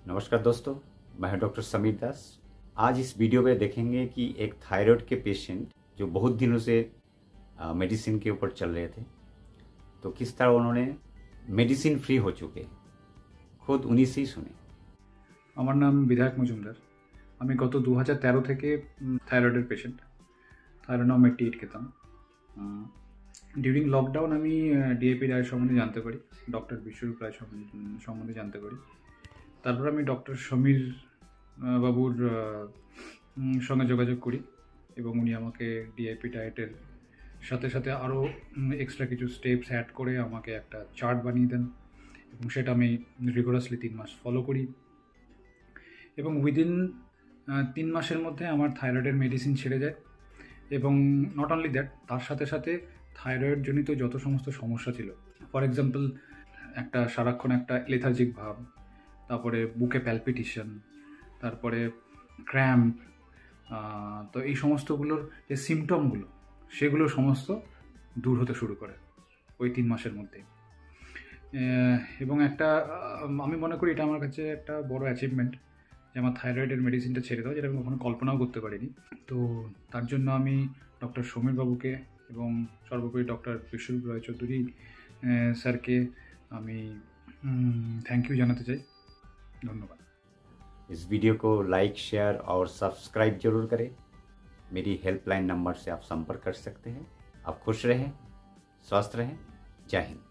नमस्कार दोस्तों, मैं हूं डॉक्टर समीर दास। आज इस वीडियो में देखेंगे कि एक थायराइड के पेशेंट जो बहुत दिनों से मेडिसिन के ऊपर चल रहे थे, तो किस तरह उन्होंने मेडिसिन फ्री हो चुके हैं। खुद उन्हीं से ही सुने। আমার নাম বিধায়ক মজুমদার। আমি গত 2013 থেকে থাইরয়েডের পেশেন্ট। থাইরোনম 88 খেতাম। ডিউরিং লকডাউন আমি ডিএপি ডায়েট সম্বন্ধে জানতে পারি, ডক্টর বিশ্বরূপ রায় সম্বন্ধে জানতে পারি। তারপর আমি ডক্টর সমীর বাবুর সঙ্গে যোগাযোগ করি এবং উনি আমাকে ডিএপি ডায়েটের সাথে সাথে আরও এক্সট্রা কিছু স্টেপস অ্যাড করে আমাকে একটা চার্ট বানিয়ে দেন এবং সেটা আমি রিগোরাসলি 3 মাস ফলো করি এবং উইদিন 3 মাসের মধ্যে আমার থাইরয়েডের মেডিসিন ছেড়ে যায়। এবং নট অনলি দ্যাট, তার সাথে সাথে থাইরয়েড জনিত যত সমস্ত সমস্যা ছিল, ফর এক্সাম্পল একটা সারাক্ষণ একটা লেথার্জিক ভাব, তারপরে বুকে প্যালপিটেশন, তারপরে ক্র্যাম্প, তো এই সমস্তগুলোর যে সিমটমগুলো সেগুলো সমস্ত দূর হতে শুরু করে ওই 3 মাসের মধ্যে। এবং একটা আমি মনে করি এটা আমার কাছে একটা বড় অ্যাচিভমেন্ট যে আমার থাইরয়েডের মেডিসিনটা ছেড়ে দেওয়া, যেটা আমি কখনো কল্পনাও করতে পারিনি। তো তার জন্য আমি ডক্টর সমীর বাবুকে এবং সর্বোপরি ডক্টর বিশ্বরূপ রায় চৌধুরী স্যারকে আমি থ্যাংক ইউ জানাতে চাই। धन्यवाद। इस वीडियो को लाइक, शेयर और सब्सक्राइब जरूर करें। मेरी हेल्पलाइन नंबर से आप संपर्क कर सकते हैं। आप खुश रहें, स्वस्थ रहें। जय हिंद।